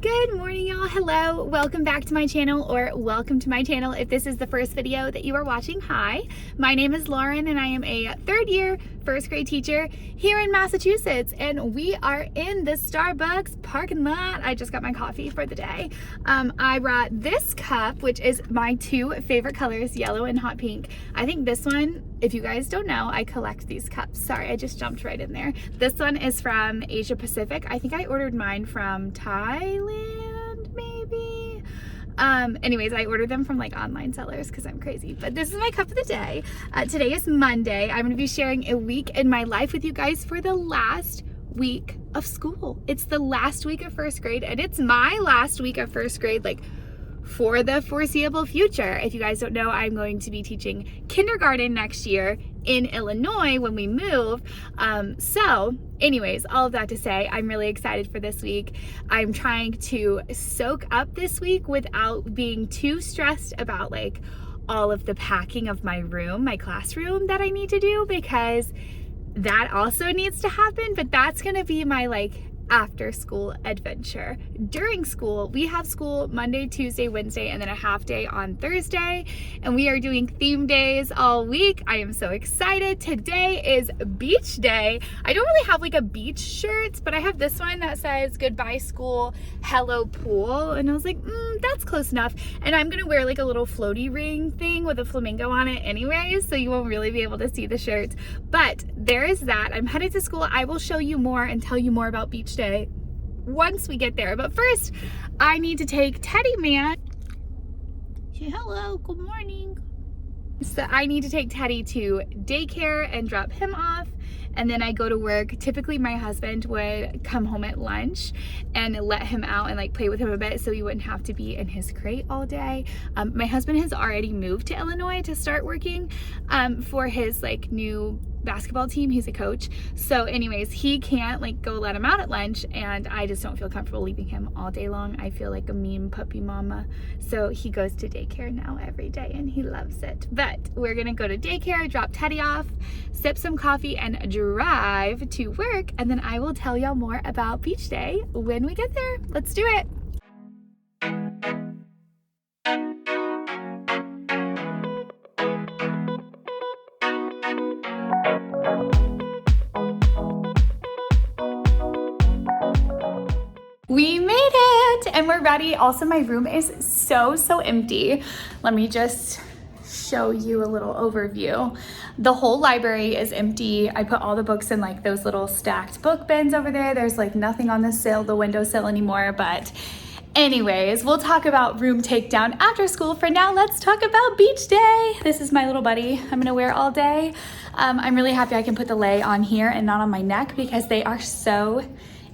Good morning, y'all. Hello, welcome back to my channel, or welcome to my channel if this is the first video that you are watching. Hi, my name is Lauren and I am a third year first grade teacher here in Massachusetts, and we are in the Starbucks parking lot. I just got my coffee for the day. I brought this cup, which is my two favorite colors, yellow and hot pink. I think this one, if you guys don't know, I collect these cups. Sorry, I just jumped right in there. This one is from Asia Pacific. I think I ordered mine from Thailand, maybe. Anyways, I ordered them from like online sellers because I'm crazy. But this is my cup of the day. Today is Monday. I'm gonna be sharing a week in my life with you guys for the last week of school. It's the last week of first grade, and it's my last week of first grade, like for the foreseeable future. If you guys don't know, I'm going to be teaching kindergarten next year in Illinois when we move. So anyways, all of that to say, I'm really excited for this week. I'm trying to soak up this week without being too stressed about like all of the packing of my room, my classroom that I need to do, because that also needs to happen. But that's gonna be my like after school adventure. During school, we have school Monday, Tuesday, Wednesday, and then a half day on Thursday, and we are doing theme days all week. I am so excited. Today is beach day. I don't really have like a beach shirt, but I have this one that says goodbye school, hello pool, and I was like, that's close enough. And I'm gonna wear like a little floaty ring thing with a flamingo on it anyways, so you won't really be able to see the shirt. But there is that. I'm headed to school. I will show you more and tell you more about beach day once we get there. But first, I need to take Teddy Man. Say hello, good morning. So I need to take Teddy to daycare and drop him off, and then I go to work. Typically my husband would come home at lunch and let him out and like play with him a bit so he wouldn't have to be in his crate all day. My husband has already moved to Illinois to start working for his like new basketball team. He's a coach. So anyways, he can't like go let him out at lunch, and I just don't feel comfortable leaving him all day long. I feel like a mean puppy mama. So he goes to daycare now every day and he loves it. But we're gonna go to daycare, drop Teddy off, sip some coffee, and drive to work, and then I will tell y'all more about beach day when we get there. Let's do it. We made it and we're ready. Also, my room is so empty. Let me just show you a little overview. The whole library is empty. I put all the books in like those little stacked book bins over there. There's like nothing on the windowsill anymore. But anyways, we'll talk about room takedown after school. For now, let's talk about beach day. This is my little buddy I'm gonna wear all day. I'm really happy I can put the lei on here and not on my neck because they are so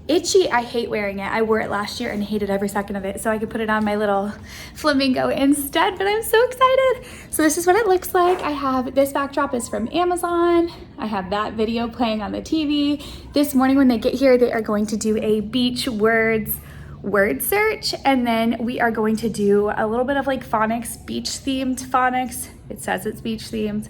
itchy. I hate wearing it. I wore it last year and hated every second of it, so I could put it on my little flamingo instead, but I'm so excited. So this is what it looks like. I have this backdrop is from Amazon. I have that video playing on the TV. This morning when they get here, they are going to do a beach word search, and then we are going to do a little bit of like phonics, beach themed phonics. It says it's beach themed.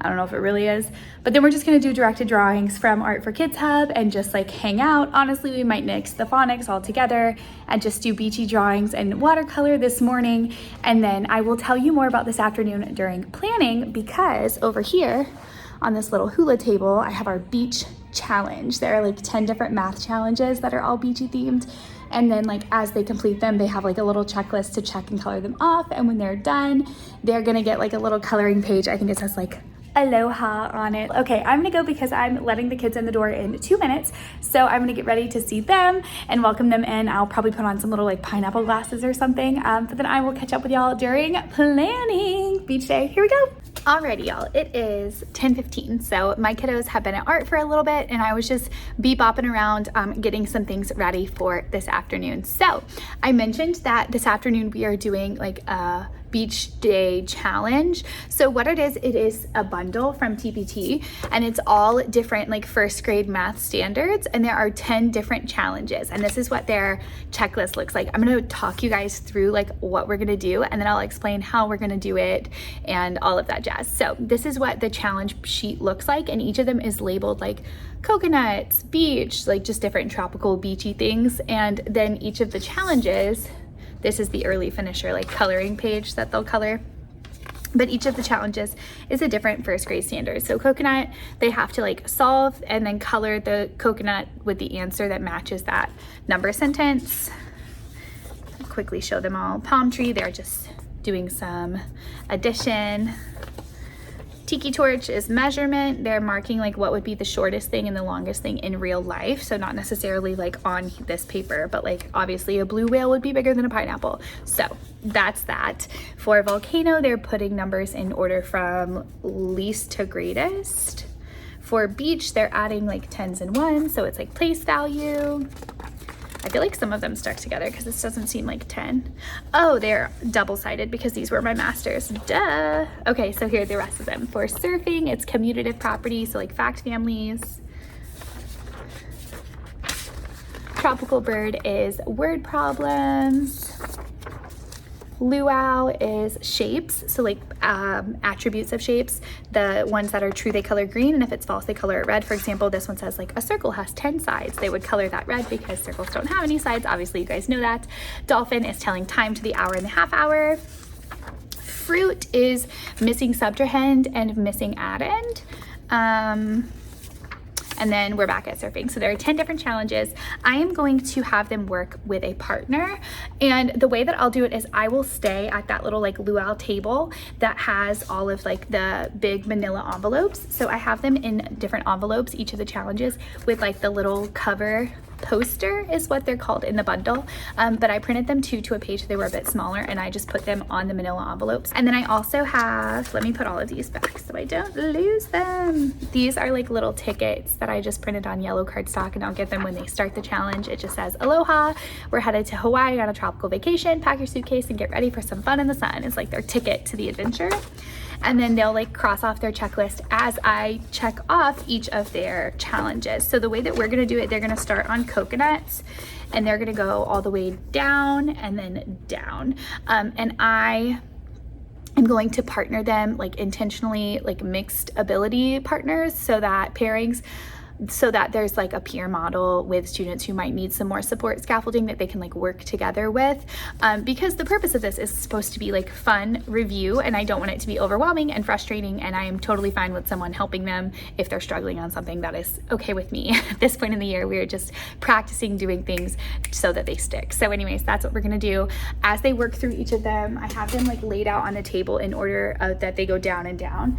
I don't know if it really is, but then we're just gonna do directed drawings from Art for Kids Hub and just like hang out. Honestly, we might mix the phonics all together and just do beachy drawings and watercolor this morning. And then I will tell you more about this afternoon during planning, because over here on this little hula table, I have our beach challenge. There are like 10 different math challenges that are all beachy themed. And then like as they complete them, they have like a little checklist to check and color them off. And when they're done, they're gonna get like a little coloring page. I think it says like aloha on it. Okay, I'm gonna go because I'm letting the kids in the door in 2 minutes. So I'm gonna get ready to see them and welcome them in. I'll probably put on some little like pineapple glasses or something. But then I will catch up with y'all during planning beach day. Here we go. Alrighty, y'all, it is 10:15. So my kiddos have been at art for a little bit, and I was just bebopping around getting some things ready for this afternoon. So I mentioned that this afternoon we are doing like a Beach Day Challenge. So what it is a bundle from TPT, and it's all different like first grade math standards, and there are 10 different challenges, and this is what their checklist looks like. I'm gonna talk you guys through like what we're gonna do, and then I'll explain how we're gonna do it and all of that jazz. So this is what the challenge sheet looks like, and each of them is labeled like coconuts, beach, like just different tropical beachy things. And then each of the challenges, this is the early finisher like coloring page that they'll color, but each of the challenges is a different first grade standard. So coconut, they have to like solve and then color the coconut with the answer that matches that number sentence. I'll quickly show them all. Palm tree, they're just doing some addition. Tiki torch is measurement. They're marking like what would be the shortest thing and the longest thing in real life. So not necessarily like on this paper, but like obviously a blue whale would be bigger than a pineapple. So that's that. For volcano, they're putting numbers in order from least to greatest. For beach, they're adding like tens and ones. So it's like place value. I feel like some of them stuck together because this doesn't seem like 10. Oh, they're double-sided because these were my masters. Duh. Okay, so here are the rest of them. For surfing, it's commutative property, so like fact families. Tropical bird is word problems. Luau is shapes, so like attributes of shapes. The ones that are true, they color green, and if it's false, they color it red. For example, this one says like a circle has 10 sides. They would color that red because circles don't have any sides. Obviously, you guys know that. Dolphin is telling time to the hour and the half hour. Fruit is missing subtrahend and missing addend. And then we're back at surfing. So there are 10 different challenges. I am going to have them work with a partner. And the way that I'll do it is I will stay at that little like luau table that has all of like the big manila envelopes. So I have them in different envelopes, each of the challenges, with like the little cover poster is what they're called in the bundle, but I printed them to a page. They were a bit smaller, and I just put them on the manila envelopes. And then I also have, let me put all of these back so I don't lose them. These are like little tickets that I just printed on yellow cardstock, and I'll give them when they start the challenge. It just says, aloha, we're headed to Hawaii on a tropical vacation, pack your suitcase and get ready for some fun in the sun. It's like their ticket to the adventure. And then they'll like cross off their checklist as I check off each of their challenges. So the way that we're gonna do it, they're gonna start on coconuts, and they're gonna go all the way down and then down. And I am going to partner them like intentionally, like mixed ability partners, so that pairings, so that there's like a peer model with students who might need some more support scaffolding that they can like work together with, because the purpose of this is supposed to be like fun review, and I don't want it to be overwhelming and frustrating, and I am totally fine with someone helping them if they're struggling on something. That is okay with me. At this point in the year, we're just practicing doing things so that they stick. So anyways, that's what we're gonna do. As they work through each of them, I have them like laid out on the table in order that they go down and down.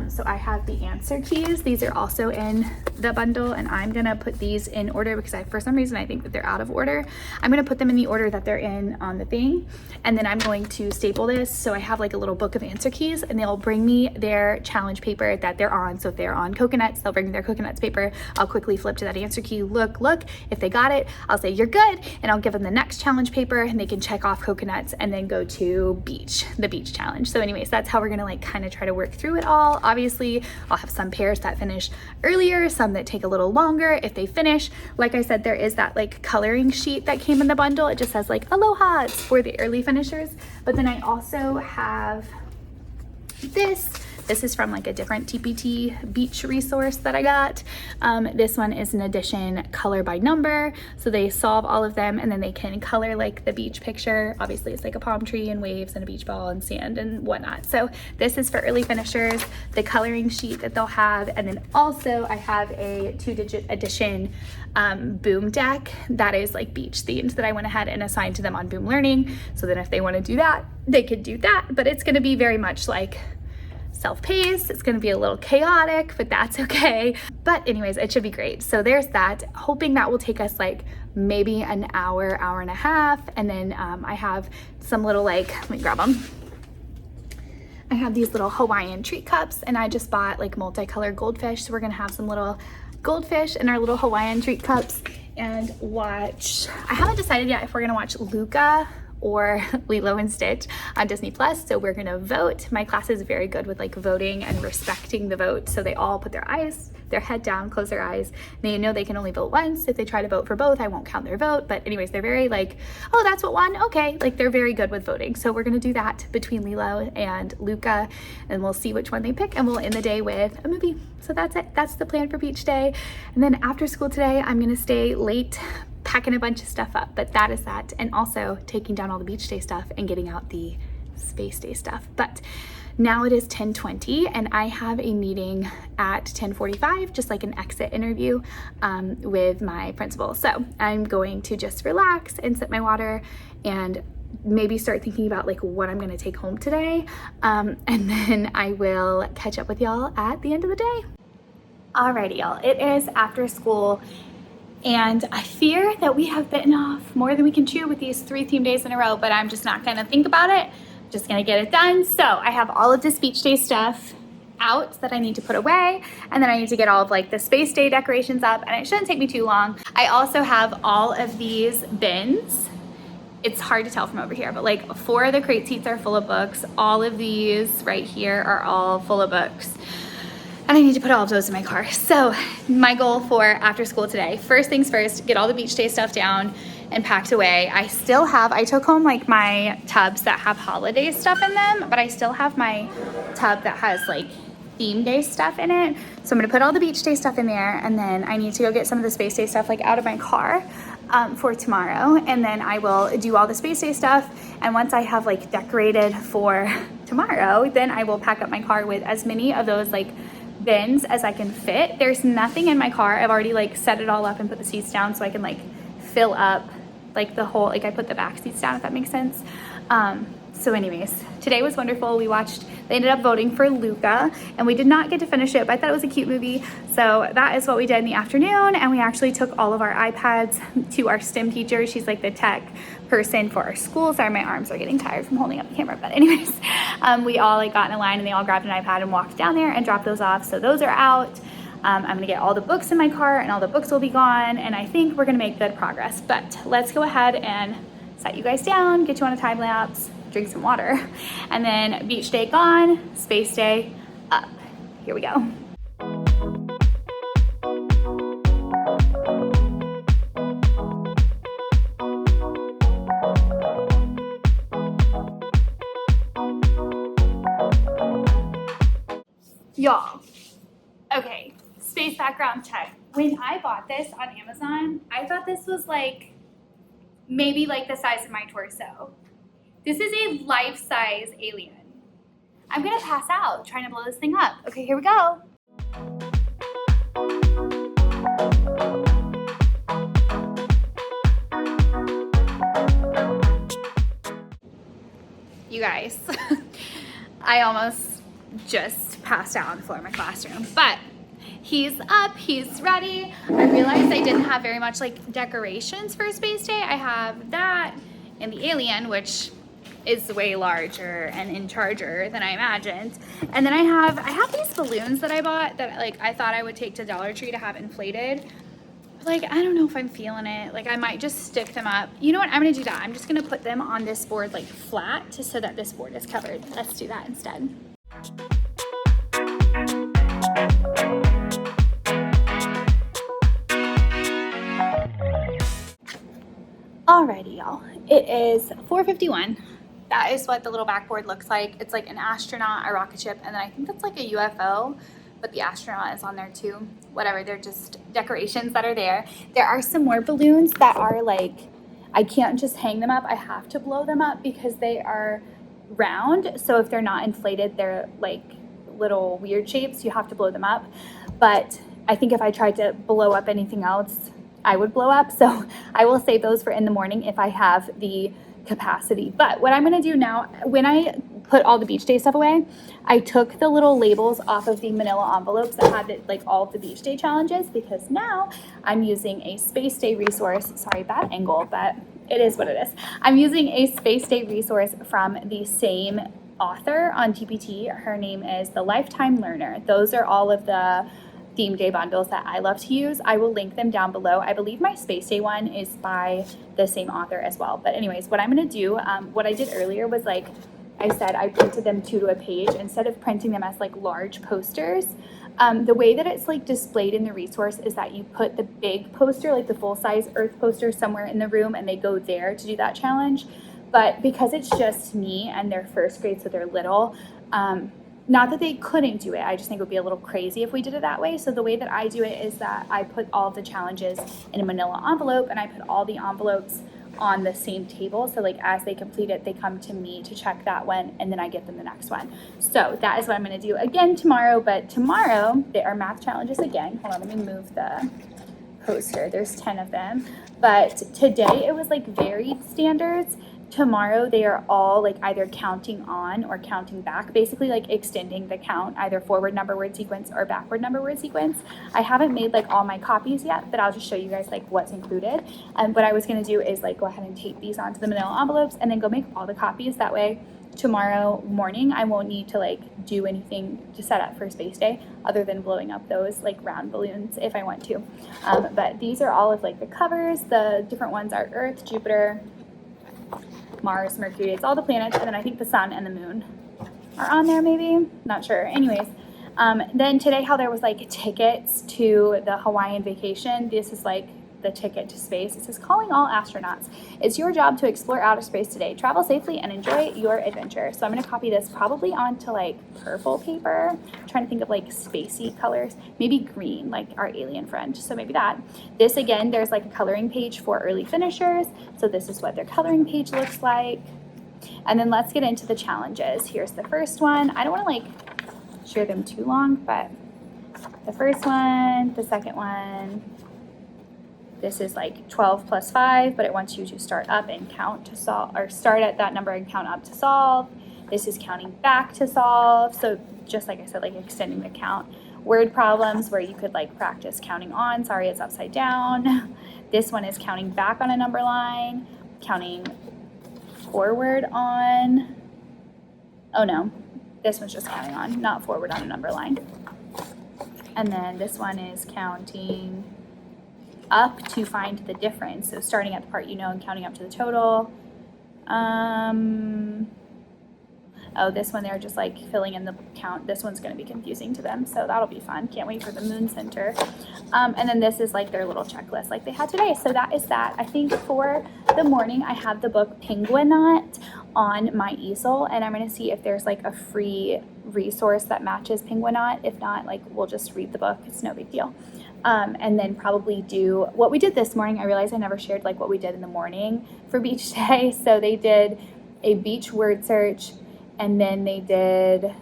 So I have the answer keys. These are also in the bundle, and I'm gonna put these in order because for some reason I think that they're out of order. I'm gonna put them in the order that they're in on the thing, and then I'm going to staple this. So I have like a little book of answer keys, and they'll bring me their challenge paper that they're on. So if they're on coconuts, they'll bring me their coconuts paper. I'll quickly flip to that answer key, look. If they got it, I'll say you're good, and I'll give them the next challenge paper, and they can check off coconuts and then go to the beach challenge. So anyways, that's how we're gonna like kind of try to work through it all. Obviously, I'll have some pairs that finish earlier, some that take a little longer if they finish. Like I said, there is that like coloring sheet that came in the bundle. It just says like aloha, it's for the early finishers. But then I also have this. This is from like a different TPT beach resource that I got. This one is an addition color by number. So they solve all of them, and then they can color like the beach picture. Obviously it's like a palm tree and waves and a beach ball and sand and whatnot. So this is for early finishers, the coloring sheet that they'll have. And then also I have a 2-digit addition boom deck that is like beach themed that I went ahead and assigned to them on Boom Learning. So then if they want to do that, they could do that. But it's going to be very much like self-paced. It's gonna be a little chaotic, but that's okay. But anyways, it should be great. So there's that. Hoping that will take us like maybe an hour, hour and a half. And then I have some little like, let me grab them. I have these little Hawaiian treat cups, and I just bought like multicolored goldfish. So we're gonna have some little goldfish in our little Hawaiian treat cups and watch. I haven't decided yet if we're gonna watch Luca or Lilo and Stitch on Disney Plus. So we're gonna vote. My class is very good with like voting and respecting the vote. So they all put their head down, close their eyes. They know they can only vote once. If they try to vote for both, I won't count their vote. But anyways, they're very like, oh, that's what won, okay. Like they're very good with voting. So we're gonna do that between Lilo and Luca, and we'll see which one they pick, and we'll end the day with a movie. So that's it. That's the plan for beach day. And then after school today, I'm gonna stay late packing a bunch of stuff up, but that is that. And also taking down all the beach day stuff and getting out the space day stuff. But now it is 10:20 and I have a meeting at 10:45, just like an exit interview with my principal. So I'm going to just relax and sip my water and maybe start thinking about like what I'm gonna take home today. And then I will catch up with y'all at the end of the day. Alrighty, y'all, it is after school and I fear that we have bitten off more than we can chew with these 3 theme days in a row, but I'm just not gonna think about it. I'm just gonna get it done. So I have all of this beach day stuff out that I need to put away, and then I need to get all of like the space day decorations up, and it shouldn't take me too long. I also have all of these bins. It's hard to tell from over here, but like 4 of the crate seats are full of books. All of these right here are all full of books. And I need to put all of those in my car. So my goal for after school today, first things first, get all the beach day stuff down and packed away. I took home like my tubs that have holiday stuff in them, but I still have my tub that has like theme day stuff in it. So I'm gonna put all the beach day stuff in there, and then I need to go get some of the space day stuff like out of my car for tomorrow. And then I will do all the space day stuff. And once I have like decorated for tomorrow, then I will pack up my car with as many of those like bins as I can fit. There's nothing in my car. I've already like set it all up and put the seats down so I can like fill up like the whole, like I put the back seats down, if that makes sense. So anyways, today was wonderful. They ended up voting for Luca, and we did not get to finish it, but I thought it was a cute movie. So that is what we did in the afternoon, and we actually took all of our iPads to our STEM teacher. She's like the tech person for our school. Sorry, my arms are getting tired from holding up the camera, but anyways, we all like got in a line and they all grabbed an iPad and walked down there and dropped those off. So those are out. I'm gonna get all the books in my car and all the books will be gone, and I think we're gonna make good progress. But let's go ahead and set you guys down, get you on a time lapse, drink some water, and then beach day gone, space day up. Here we go. Y'all, okay, space background check. When I bought this on Amazon, I thought this was like maybe like the size of my torso. This is a life-size alien. I'm gonna pass out trying to blow this thing up. Okay, here we go. You guys, I almost just passed out on the floor of my classroom, but he's up, he's ready. I realized I didn't have very much like decorations for Space Day. I have that and the alien, which is way larger and in charger than I imagined. And then I have these balloons that I bought that like I thought I would take to Dollar Tree to have inflated. But like, I don't know if I'm feeling it. Like I might just stick them up. You know what, I'm gonna do that. I'm just gonna put them on this board like flat just so that this board is covered. Let's do that instead. Alrighty, y'all. It is 4:51. That is what the little backboard looks like. It's like an astronaut, a rocket ship, and then I think that's like a UFO, but the astronaut is on there too. Whatever, they're just decorations that are there. There are some more balloons that are like, I can't just hang them up. I have to blow them up because they are round. So if they're not inflated, they're like little weird shapes. You have to blow them up. But I think if I tried to blow up anything else, I would blow up. So I will save those for in the morning if I have the capacity. But what I'm gonna do now, when I put all the beach day stuff away, I took the little labels off of the manila envelopes that had like all of the beach day challenges, because now I'm using a space day resource. Sorry, bad angle, but it is what it is. I'm using a space day resource from the same author on TPT. Her name is The Lifetime Learner. Those are all of the theme day bundles that I love to use. I will link them down below. I believe my Space Day one is by the same author as well. But anyways, what I'm gonna do, what I did earlier was like I said, I printed them 2 to a page instead of printing them as like large posters. The way that it's like displayed in the resource is that you put the big poster, like the full-size Earth poster, somewhere in the room and they go there to do that challenge. But because it's just me and they're first grade, so they're little, not that they couldn't do it, I just think it would be a little crazy if we did it that way. So the way that I do it is that I put all of the challenges in a manila envelope and I put all the envelopes on the same table. So like as they complete it, they come to me to check that one and then I get them the next one. So that is what I'm gonna do again tomorrow, but tomorrow there are math challenges again. Hold on, let me move the poster. There's 10 of them. But today it was like varied standards. Tomorrow they are all like either counting on or counting back, basically like extending the count, either forward number word sequence or backward number word sequence. I haven't made like all my copies yet, but I'll just show you guys like what's included. And what I was gonna do is like go ahead and tape these onto the manila envelopes and then go make all the copies. That way tomorrow morning I won't need to like do anything to set up for Space Day other than blowing up those like round balloons if I want to. But these are all of like the covers. The different ones are Earth, Jupiter, Mars, Mercury, it's all the planets, and then I think the sun and the moon are on there maybe, not sure. Anyways, then today how there was like tickets to the Hawaiian vacation. This is like the ticket to space. It says, calling all astronauts. It's your job to explore outer space today. Travel safely and enjoy your adventure. So I'm going to copy this probably onto like purple paper. I'm trying to think of like spacey colors, maybe green, like our alien friend. So maybe that. This again, there's like a coloring page for early finishers. So this is what their coloring page looks like. And then let's get into the challenges. Here's the first one. I don't want to like share them too long, but the first one, the second one, this is like 12 plus 5, but it wants you to start up and count to solve, or start at that number and count up to solve. This is counting back to solve. So just like I said, like extending the count. Word problems where you could like practice counting on. Sorry, it's upside down. This one is counting back on a number line, counting forward on. Oh no, this one's just counting on, not forward on a number line. And then this one is counting up to find the difference. So starting at the part you know and counting up to the total. Oh, this one they're just like filling in the count. This one's going to be confusing to them, so that'll be fun. Can't wait for the moon center. And then this is like their little checklist like they had today. So that is that. I think for the morning I have the book Penguinaut on my easel, and I'm going to see if there's like a free resource that matches Penguinaut. If not, like we'll just read the book. It's no big deal. And then probably do what we did this morning. I realized I never shared like what we did in the morning for beach day. So they did a beach word search, and then they did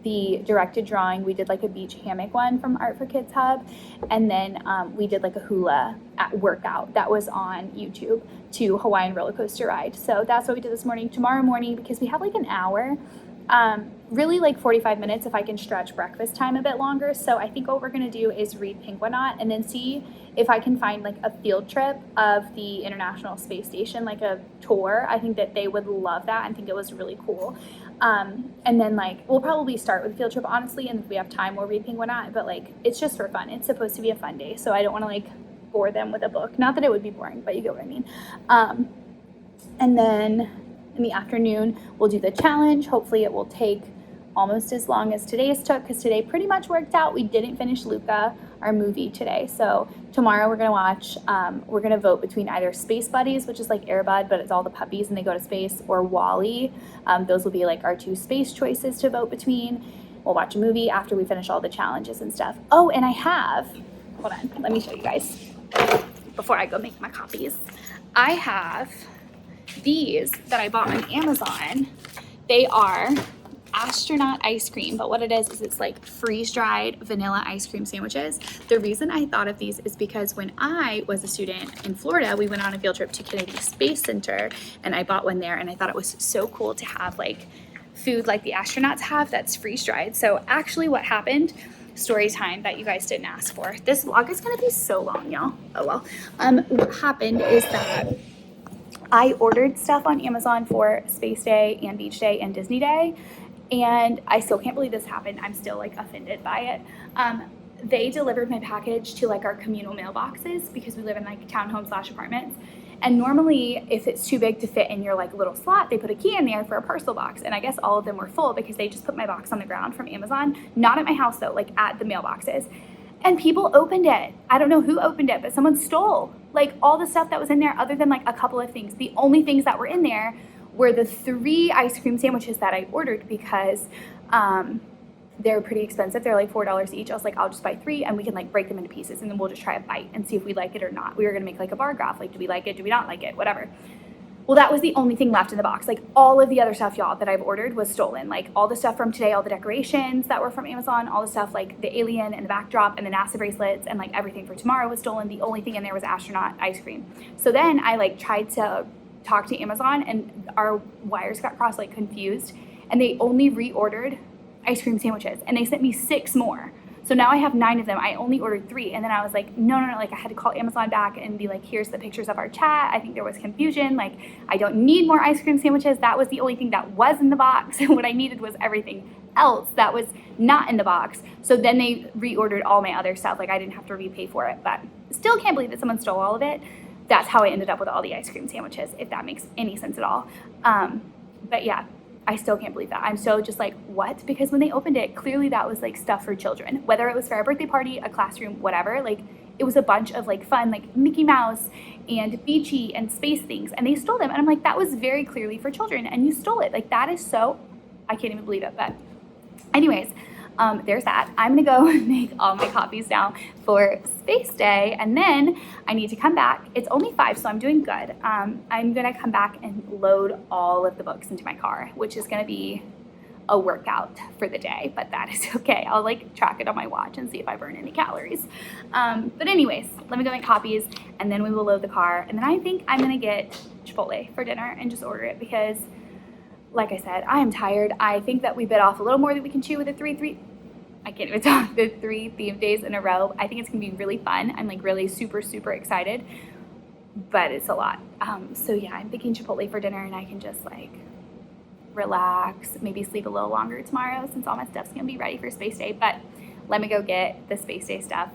the directed drawing. We did like a beach hammock one from Art for Kids Hub, and then we did like a hula workout that was on YouTube to Hawaiian roller coaster ride. So that's what we did this morning. Tomorrow morning, because we have like an hour, really like 45 minutes if I can stretch breakfast time a bit longer. So I think what we're going to do is read Penguinaut and then see if I can find like a field trip of the International Space Station, like a tour. I think that they would love that and think it was really cool. And then like we'll probably start with a field trip honestly, and if we have time we'll read Penguinaut, but like it's just for fun. It's supposed to be a fun day, so I don't want to like bore them with a book. Not that it would be boring, but you get what I mean. And then in the afternoon we'll do the challenge. Hopefully it will take almost as long as today's took, because today pretty much worked out. We didn't finish Luca, our movie, today. So tomorrow we're gonna watch, we're gonna vote between either Space Buddies, which is like Air Bud, but it's all the puppies and they go to space, or WALL-E. Those will be like our 2 space choices to vote between. We'll watch a movie after we finish all the challenges and stuff. Oh, and I have, hold on, let me show you guys before I go make my copies. I have these that I bought on Amazon. They are astronaut ice cream, but what it is it's like freeze-dried vanilla ice cream sandwiches. The reason I thought of these is because when I was a student in Florida, we went on a field trip to Kennedy Space Center and I bought one there, and I thought it was so cool to have like food like the astronauts have that's freeze-dried. So actually what happened, story time that you guys didn't ask for. This vlog is gonna be so long, y'all. Oh well. What happened is that I ordered stuff on Amazon for Space Day and Beach Day and Disney Day, and I still can't believe this happened. I'm still like offended by it. they delivered my package to like our communal mailboxes because we live in like townhomes/apartments. And normally if it's too big to fit in your like little slot, they put a key in there for a parcel box. And I guess all of them were full because they just put my box on the ground from Amazon, not at my house though, like at the mailboxes. And people opened it. I don't know who opened it, but someone stole like all the stuff that was in there other than like a couple of things. The only things that were in there were the 3 ice cream sandwiches that I ordered because they're pretty expensive. They're like $4 each. I was like, I'll just buy 3 and we can like break them into pieces and then we'll just try a bite and see if we like it or not. We were gonna make like a bar graph, like do we like it, do we not like it, whatever. Well, that was the only thing left in the box. Like all of the other stuff, y'all, that I've ordered was stolen. Like all the stuff from today, all the decorations that were from Amazon, all the stuff like the alien and the backdrop and the NASA bracelets and like everything for tomorrow was stolen. The only thing in there was astronaut ice cream. So then I like tried to talk to Amazon and our wires got crossed, like confused, and they only reordered ice cream sandwiches and they sent me 6 more. So now I have 9 of them. I only ordered 3. And then I was like, no, like I had to call Amazon back and be like, here's the pictures of our chat. I think there was confusion. Like I don't need more ice cream sandwiches. That was the only thing that was in the box. And what I needed was everything else that was not in the box. So then they reordered all my other stuff. Like I didn't have to repay for it, but still can't believe that someone stole all of it. That's how I ended up with all the ice cream sandwiches, if that makes any sense at all. But yeah, I still can't believe that. I'm so just like, what? Because when they opened it, clearly that was like stuff for children, whether it was for a birthday party, a classroom, whatever. Like it was a bunch of like fun, like Mickey Mouse and Beachy and space things, and they stole them. And I'm like, that was very clearly for children and you stole it. Like that is so, I can't even believe it. But anyways, there's that. I'm gonna go make all my copies now for Space Day, and then I need to come back. It's only 5, so I'm doing good. I'm gonna come back and load all of the books into my car, which is gonna be a workout for the day, but that is okay. I'll like track it on my watch and see if I burn any calories. But anyways, let me go make copies and then we will load the car. And then I think I'm gonna get Chipotle for dinner and just order it because like I said, I am tired. I think that we bit off a little more than we can chew with the 3 theme days in a row. I think it's gonna be really fun. I'm like really super excited, but it's a lot. So yeah, I'm thinking Chipotle for dinner and I can just like relax, maybe sleep a little longer tomorrow since all my stuff's gonna be ready for Space Day. But let me go get the Space Day stuff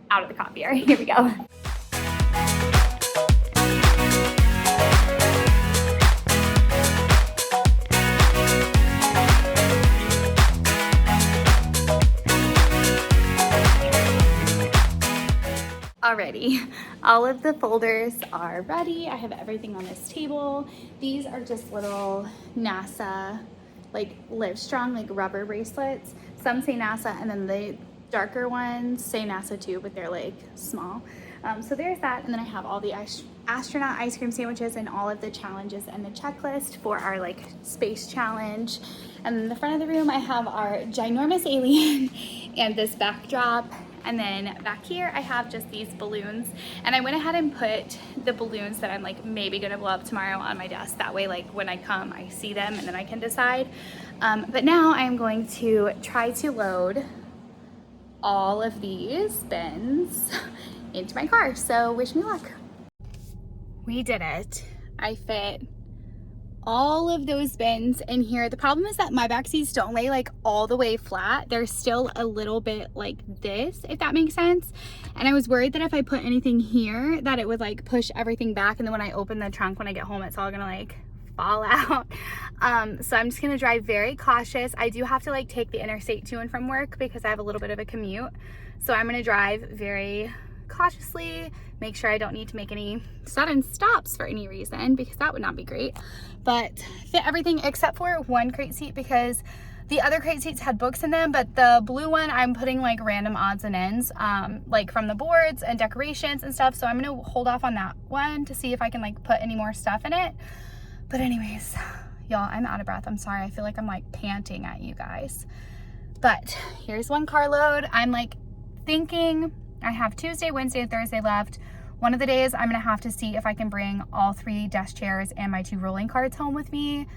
out of the copier. Here we go. Alrighty, all of the folders are ready. I have everything on this table. These are just little NASA, like Livestrong, like rubber bracelets. Some say NASA, and then the darker ones say NASA too, but they're like small. So there's that, and then I have all the astronaut ice cream sandwiches and all of the challenges and the checklist for our like space challenge. And in the front of the room, I have our ginormous alien and this backdrop. And then back here, I have just these balloons. And I went ahead and put the balloons that I'm like maybe gonna blow up tomorrow on my desk. That way, like when I come, I see them and then I can decide. But now I'm going to try to load all of these bins into my car. So wish me luck. We did it. I fit all of those bins in here. The problem is that my back seats don't lay like all the way flat. They're still a little bit like this, if that makes sense. And I was worried that if I put anything here that it would like push everything back, and then when I open the trunk when I get home, it's all gonna like fall out. So I'm just gonna drive very cautious. I do have to like take the interstate to and from work because I have a little bit of a commute. So I'm gonna drive very cautiously, make sure I don't need to make any sudden stops for any reason because that would not be great. But fit everything except for one crate seat because the other crate seats had books in them, but the blue one I'm putting like random odds and ends, like from the boards and decorations and stuff. So I'm gonna hold off on that one to see if I can like put any more stuff in it. But anyways, y'all, I'm out of breath. I'm sorry. I feel like I'm like panting at you guys. But here's one carload. I'm like thinking I have Tuesday, Wednesday, and Thursday left. One of the days I'm gonna have to see if I can bring all 3 desk chairs and my 2 rolling carts home with me.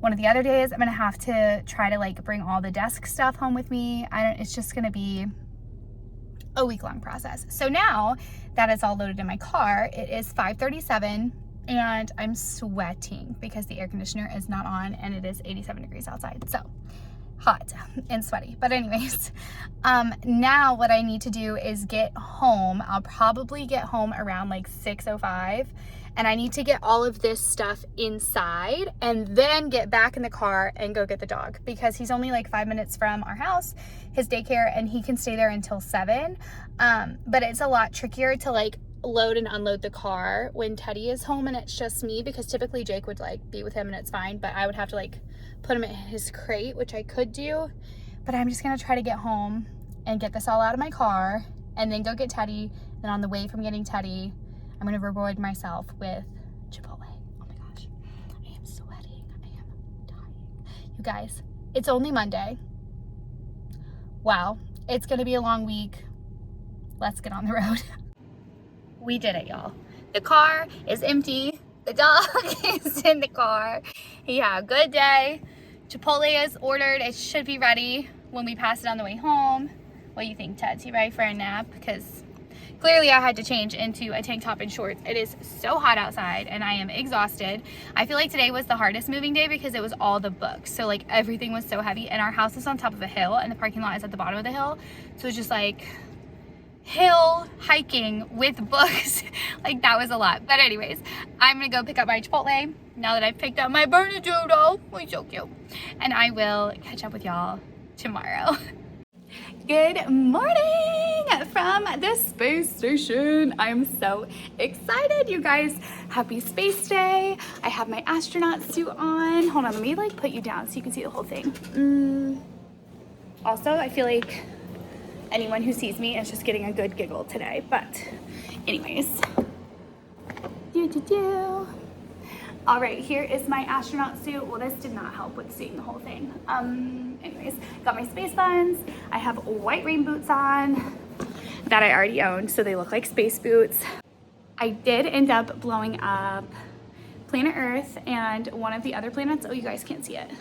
One of the other days I'm gonna have to try to like bring all the desk stuff home with me. It's just gonna be a week-long process. So now that it's all loaded in my car, it is 5:37 and I'm sweating because the air conditioner is not on and it is 87 degrees outside. So hot and sweaty. But anyways, now what I need to do is get home. I'll probably get home around like 6:05, and I need to get all of this stuff inside and then get back in the car and go get the dog, because he's only like 5 minutes from our house, his daycare, and he can stay there until 7. But it's a lot trickier to like load and unload the car when Teddy is home and it's just me, because typically Jake would like be with him and it's fine, but I would have to like put him in his crate, which I could do. But I'm just gonna try to get home and get this all out of my car and then go get Teddy. Then on the way from getting Teddy, I'm gonna reward myself with Chipotle. Oh my gosh, I am sweating, I am dying. You guys, it's only Monday. Wow, it's gonna be a long week. Let's get on the road. We did it, y'all. The car is empty. The dog is in the car. He had a good day. Chipotle is ordered. It should be ready when we pass it on the way home. What do you think, Ted? You ready for a nap? Because clearly I had to change into a tank top and shorts. It is so hot outside and I am exhausted. I feel like today was the hardest moving day because it was all the books. So like everything was so heavy, and our house is on top of a hill and the parking lot is at the bottom of the hill. So it's just like hill hiking with books. Like that was a lot. But anyways, I'm gonna go pick up my Chipotle now that I've picked up my Bernadoodle. He's so cute. And I will catch up with y'all tomorrow. Good morning from the space station. I'm so excited, you guys. Happy Space Day. I have my astronaut suit on. Hold on, let me like put you down so you can see the whole thing. Also, I feel like anyone who sees me is just getting a good giggle today. But anyways, all right, here is my astronaut suit. Well, this did not help with seeing the whole thing. Anyways, got my space buns. I have white rain boots on that I already owned, so they look like space boots. I did end up blowing up planet Earth and one of the other planets. Oh, you guys can't see it.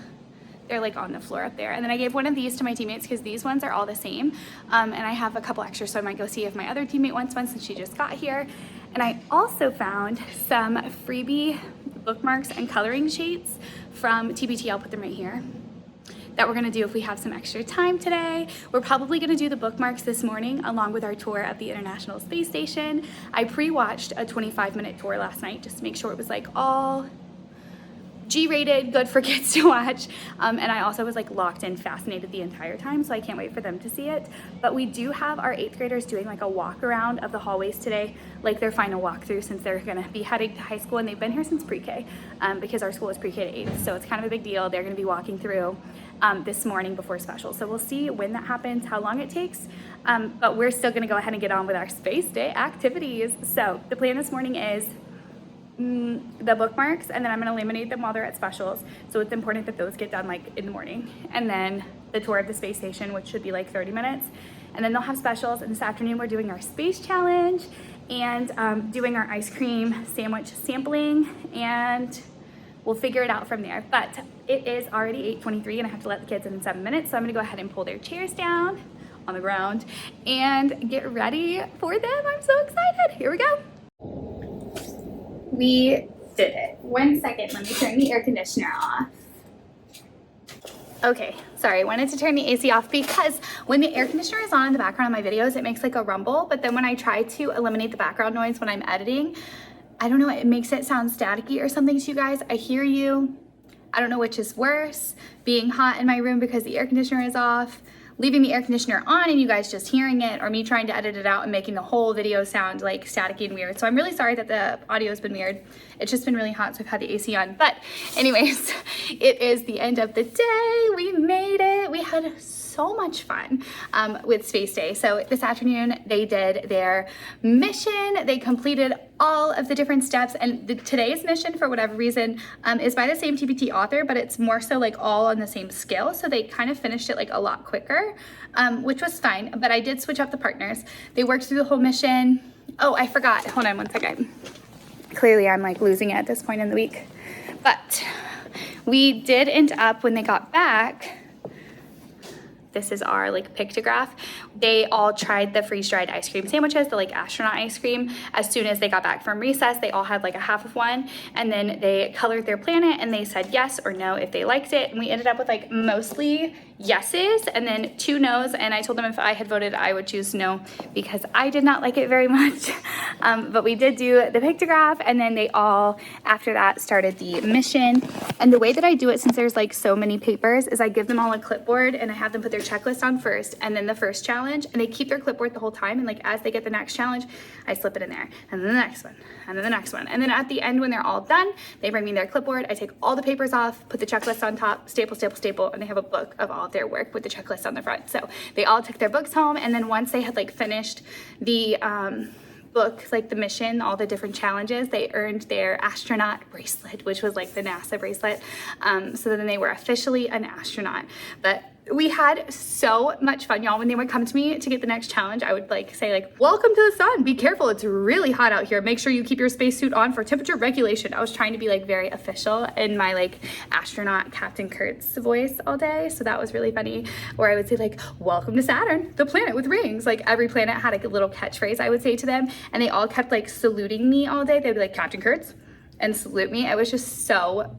They're like on the floor up there. And then I gave one of these to my teammates because these ones are all the same. And I have a couple extras, so I might go see if my other teammate wants one since she just got here. And I also found some freebie bookmarks and coloring sheets from TBT. I'll put them right here, that we're gonna do if we have some extra time today. We're probably gonna do the bookmarks this morning along with our tour of the International Space Station. I pre-watched a 25-minute tour last night just to make sure it was like all G-rated, good for kids to watch. And I also was like locked in, fascinated the entire time, so I can't wait for them to see it. But we do have our 8th graders doing like a walk around of the hallways today, like their final walkthrough, since they're gonna be heading to high school, and they've been here since pre-K, because our school is pre-K to 8th, so it's kind of a big deal. They're gonna be walking through this morning before special. So we'll see when that happens, how long it takes, but we're still gonna go ahead and get on with our Space Day activities. So the plan this morning is the bookmarks, and then I'm going to laminate them while they're at specials, so it's important that those get done like in the morning. And then the tour of the space station, which should be like 30 minutes, and then they'll have specials. And this afternoon we're doing our space challenge and doing our ice cream sandwich sampling, and we'll figure it out from there. But it is already 8:23 and I have to let the kids in 7 minutes, so I'm going to go ahead and pull their chairs down on the ground and get ready for them. I'm so excited. Here we go. We did it. 1 second, let me turn the air conditioner off. Okay, sorry, I wanted to turn the AC off because when the air conditioner is on in the background of my videos, it makes like a rumble, but then when I try to eliminate the background noise when I'm editing, I don't know, it makes it sound staticky or something to you guys. I hear you. I don't know which is worse, being hot in my room because the air conditioner is off, leaving the air conditioner on and you guys just hearing it, or me trying to edit it out and making the whole video sound like staticky and weird. So I'm really sorry that the audio has been weird. It's just been really hot, so I've had the AC on. But anyways, it is the end of the day. We made it. We had so much fun with Space Day. So this afternoon they did their mission. They completed all of the different steps, and today's mission, for whatever reason, is by the same TBT author, but it's more so like all on the same scale. So they kind of finished it like a lot quicker, which was fine, but I did switch up the partners. They worked through the whole mission. Oh, I forgot. Hold on 1 second. Clearly I'm like losing it at this point in the week, but we did end up, when they got back, this is our like pictograph. They all tried the freeze-dried ice cream sandwiches, the like astronaut ice cream. As soon as they got back from recess, they all had like a half of one, and then they colored their planet and they said yes or no if they liked it. And we ended up with like mostly yeses and then 2 no's, and I told them if I had voted I would choose no because I did not like it very much. But we did do the pictograph, and then they all after that started the mission. And the way that I do it, since there's like so many papers, is I give them all a clipboard and I have them put their checklist on first and then the first challenge, and they keep their clipboard the whole time, and like as they get the next challenge I slip it in there, and then the next one, and then the next one, and then at the end when they're all done they bring me their clipboard. I take all the papers off, put the checklist on top, staple, staple, staple, and they have a book of all of their work with the checklist on the front. So they all took their books home, and then once they had like finished the book, like the mission, all the different challenges, they earned their astronaut bracelet, which was like the NASA bracelet. So then they were officially an astronaut. But we had so much fun, y'all. When they would come to me to get the next challenge, I would like say like, welcome to the sun, be careful, it's really hot out here, make sure you keep your spacesuit on for temperature regulation. I was trying to be like very official in my like astronaut Captain Kurtz voice all day, so that was really funny. Or I would say like, welcome to Saturn, the planet with rings. Like every planet had like a little catchphrase I would say to them, and they all kept like saluting me all day. They'd be like, Captain Kurtz, and salute me. It was just so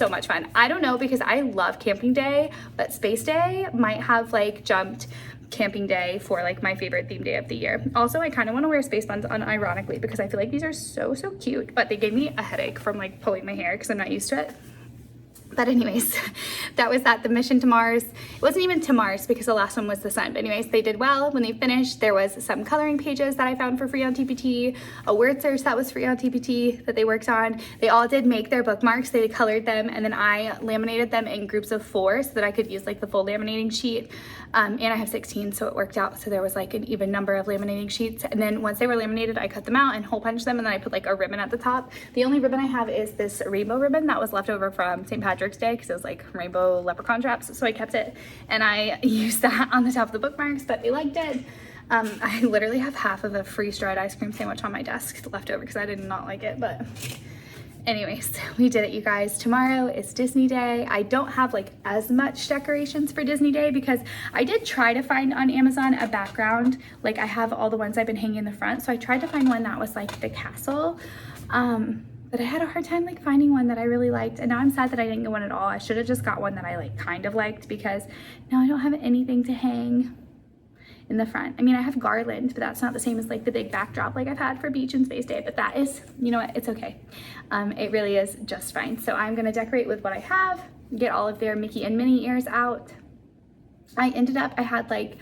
much fun. I don't know, because I love camping day, but space day might have like jumped camping day for like my favorite theme day of the year. Also, I kind of want to wear space buns unironically because I feel like these are so cute, but they gave me a headache from like pulling my hair because I'm not used to it. But anyways, that was that. The mission to Mars, it wasn't even to Mars because the last one was the sun. But anyways, they did well. When they finished, there was some coloring pages that I found for free on TPT, a word search that was free on TPT that they worked on. They all did make their bookmarks. They colored them, and then I laminated them in groups of 4 so that I could use like the full laminating sheet. And I have 16, so it worked out. So there was like an even number of laminating sheets. And then once they were laminated, I cut them out and hole punched them, and then I put like a ribbon at the top. The only ribbon I have is this rainbow ribbon that was left over from St. Patrick's Day because it was like rainbow leprechaun traps. So I kept it and I used that on the top of the bookmarks, but they liked it. I literally have half of a freeze-dried ice cream sandwich on my desk left over because I did not like it, but anyways, we did it, you guys. Tomorrow is Disney Day. I don't have like as much decorations for Disney Day because I did try to find on Amazon a background. Like I have all the ones I've been hanging in the front. So I tried to find one that was like the castle. But I had a hard time like finding one that I really liked. And now I'm sad that I didn't get one at all. I should have just got one that I like kind of liked because now I don't have anything to hang in the front. I mean, I have garland, but that's not the same as like the big backdrop like I've had for beach and space day, but that is, you know what, it's okay. It really is just fine. So I'm gonna decorate with what I have, get all of their Mickey and Minnie ears out. I had like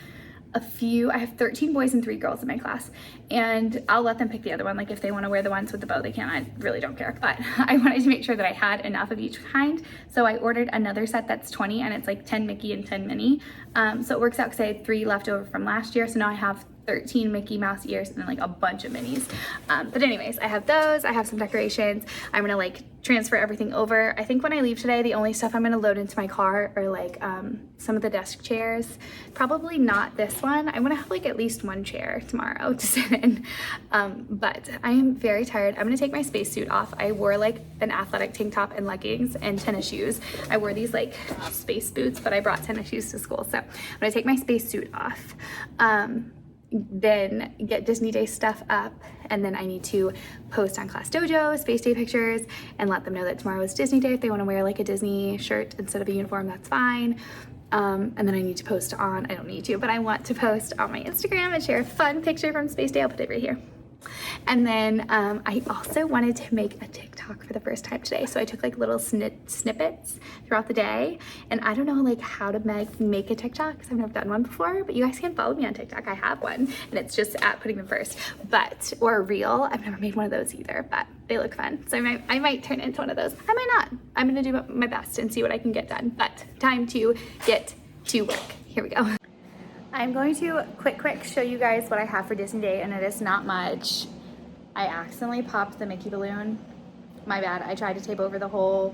I have 13 boys and 3 girls in my class, and I'll let them pick the other one. Like if they want to wear the ones with the bow, they can. I really don't care, but I wanted to make sure that I had enough of each kind. So I ordered another set that's 20, and it's like 10 Mickey and 10 Minnie. So it works out because I had 3 left over from last year. So now I have 13 Mickey Mouse ears and then like a bunch of minis. But anyways, I have those. I have some decorations. I'm gonna like transfer everything over. I think when I leave today, the only stuff I'm gonna load into my car are like some of the desk chairs. Probably not this one. I wanna have like at least 1 chair tomorrow to sit in. But I am very tired. I'm gonna take my spacesuit off. I wore like an athletic tank top and leggings and tennis shoes. I wore these like space boots, but I brought tennis shoes to school. So I'm gonna take my spacesuit off. Then get Disney Day stuff up, and then I need to post on Class Dojo Space Day pictures and let them know that tomorrow is Disney Day. If they want to wear like a Disney shirt instead of a uniform, that's fine. And then I need to post on, I don't need to, but I want to post on my Instagram and share a fun picture from Space Day. I'll put it right here. And then I also wanted to make a TikTok for the first time today. So I took like little snippets throughout the day. And I don't know like how to make a TikTok because I've never done one before, but you guys can follow me on TikTok. I have one and it's just at putting them first, or a reel. I've never made one of those either, but they look fun. So I might turn into one of those. I might not. I'm gonna do my best and see what I can get done, but time to get to work. Here we go. I'm going to quick show you guys what I have for Disney Day, and it is not much. I accidentally popped the Mickey balloon. My bad. I tried to tape over the hole.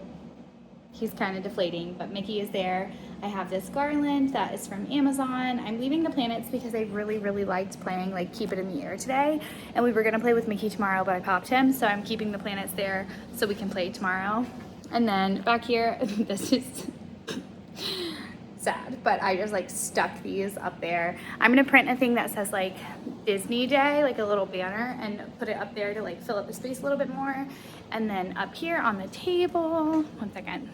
He's kind of deflating, but Mickey is there. I have this garland that is from Amazon. I'm leaving the planets because I really liked playing like Keep It in the Air today, and we were gonna play with Mickey tomorrow, but I popped him, so I'm keeping the planets there so we can play tomorrow. And then back here, this is sad, but I just like stuck these up there. I'm gonna print a thing that says like Disney Day, like a little banner, and put it up there to like fill up the space a little bit more. And then up here on the table, one second,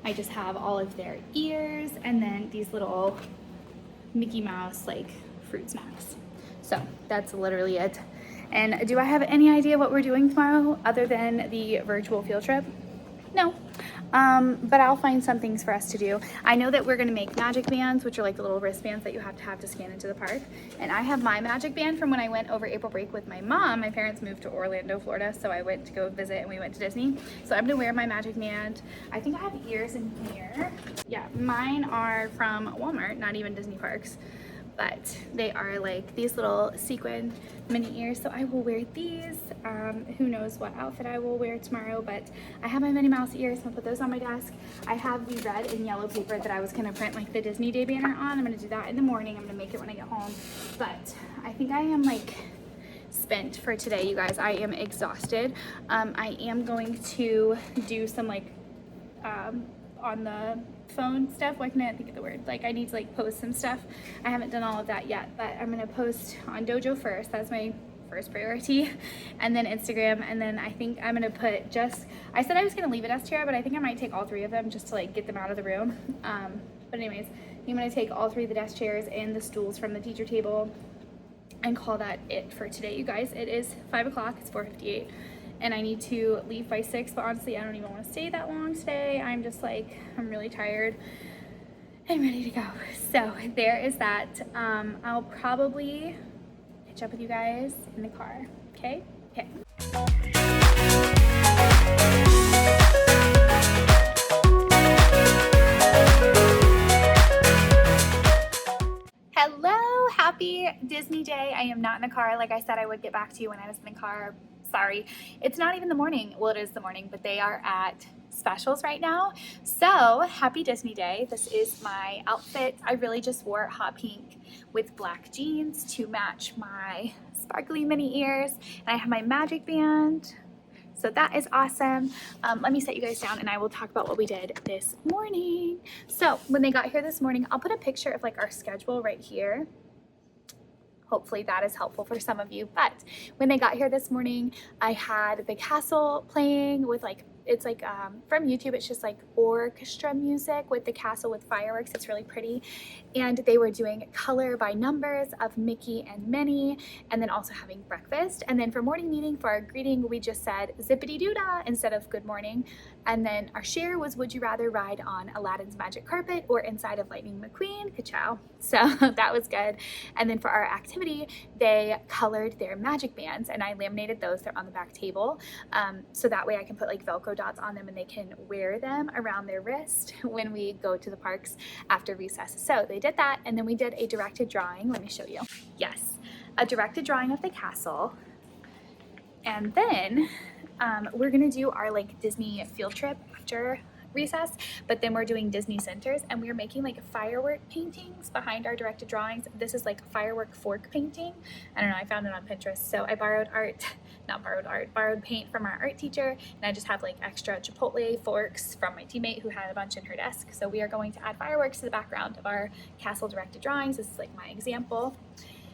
I just have all of their ears and then these little Mickey Mouse like fruit snacks. So that's literally it. And do I have any idea what we're doing tomorrow other than the virtual field trip? No. But I'll find some things for us to do. I know that we're gonna make magic bands, which are like the little wristbands that you have to scan into the park. And I have my magic band from when I went over April break with my mom. My parents moved to Orlando, Florida, so I went to go visit and we went to Disney. So I'm gonna wear my magic band. I think I have ears in here. Yeah, mine are from Walmart, not even Disney parks. But they are like these little sequin mini ears, so I will wear these. Who knows what outfit I will wear tomorrow, but I have my Minnie Mouse ears. I'll put those on my desk. I have the red and yellow paper that I was gonna print like the Disney Day banner on. I'm gonna do that in the morning. I'm gonna make it when I get home. But I think I am like spent for today, you guys. I am exhausted. I am going to do some like on the phone stuff. Why can't I think of the word? Like I need to like post some stuff. I haven't done all of that yet, but I'm gonna post on Dojo first. That's my first priority, and then Instagram, and then I think I'm gonna put just, I said I was gonna leave it as Tara, but I think I might take all 3 of them just to like get them out of the room. But anyways, I'm gonna take all 3 of the desk chairs and the stools from the teacher table and call that it for today, you guys. It is 5 o'clock, it's 4:58. And I need to leave by 6, but honestly, I don't even want to stay that long today. I'm just like, I'm really tired and ready to go. So there is that. I'll probably catch up with you guys in the car, okay? Okay. Hello, happy Disney Day. I am not in the car. Like I said, I would get back to you when I was in the car. Sorry, it's not even the morning. Well, it is the morning, but they are at specials right now. So happy Disney Day. This is my outfit. I really just wore hot pink with black jeans to match my sparkly mini ears. And I have my magic band. So that is awesome. Let me set you guys down and I will talk about what we did this morning. So when they got here this morning, I'll put a picture of like our schedule right here. Hopefully that is helpful for some of you. But when they got here this morning, I had the castle playing with like, it's like from YouTube, it's just like orchestra music with the castle with fireworks. It's really pretty. And they were doing color by numbers of Mickey and Minnie, and then also having breakfast. And then for morning meeting, for our greeting, we just said zippity doo dah instead of good morning. And then our share was, would you rather ride on Aladdin's magic carpet or inside of Lightning McQueen? Ka-chow. So that was good. And then for our activity, they colored their magic bands and I laminated those. They're on the back table. So that way I can put like Velcro dots on them and they can wear them around their wrist when we go to the parks after recess. So they did that, and then we did a directed drawing. Let me show you. Yes, a directed drawing of the castle. And then we're gonna do our like Disney field trip after recess, but then we're doing Disney centers and we're making like firework paintings behind our directed drawings. This is like firework fork painting. I don't know, I found it on Pinterest. So I borrowed paint from our art teacher, and I just have like extra Chipotle forks from my teammate who had a bunch in her desk. So we are going to add fireworks to the background of our castle directed drawings. This is like my example.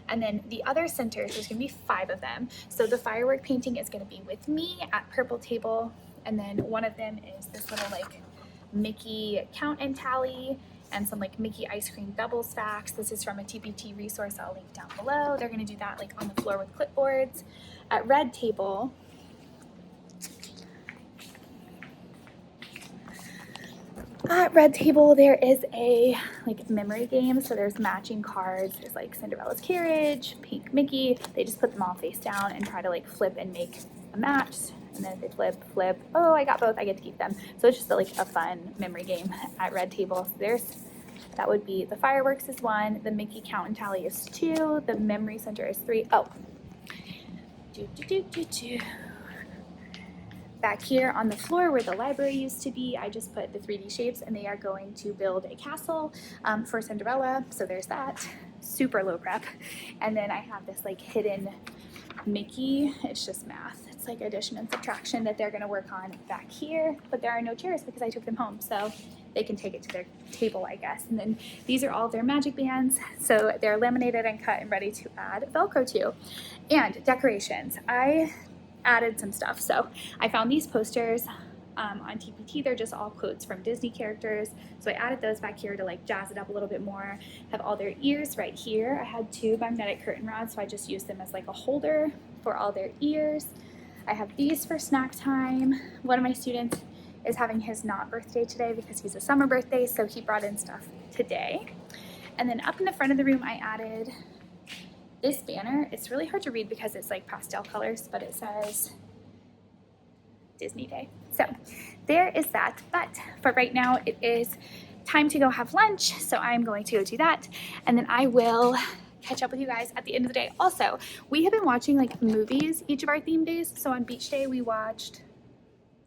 And then the other centers, there's gonna be 5 of them. So the firework painting is gonna be with me at Purple Table. And then one of them is this little like Mickey count and tally and some like Mickey ice cream double stacks. This is from a TPT resource I'll link down below. They're gonna do that like on the floor with clipboards. At Red Table, there is a like memory game. So there's matching cards. There's like Cinderella's carriage, pink Mickey. They just put them all face down and try to like flip and make a match. And then if they flip, oh, I got both, I get to keep them. So it's just like a fun memory game at Red Table. So that would be the fireworks is 1, the Mickey count and tally is 2, the memory center is 3. Oh, back here on the floor where the library used to be, I just put the 3D shapes, and they are going to build a castle for Cinderella. So there's that, super low prep. And then I have this like hidden Mickey. It's just math. It's it's like addition and subtraction that they're gonna work on back here, but there are no chairs because I took them home, so they can take it to their table, I guess. And then these are all their magic bands, so they're laminated and cut and ready to add Velcro to. And decorations, I added some stuff. So I found these posters on TPT. They're just all quotes from Disney characters. So I added those back here to like jazz it up a little bit more. Have all their ears right here. I had 2 magnetic curtain rods, so I just used them as like a holder for all their ears. I have these for snack time. One of my students is having his not birthday today because he's a summer birthday, so he brought in stuff today. And then up in the front of the room, I added this banner. It's really hard to read because it's like pastel colors, but it says Disney Day. So there is that. But for right now, it is time to go have lunch. So I'm going to go do that. And then I will catch up with you guys at the end of the day. Also, we have been watching like movies each of our theme days. So on beach day, we watched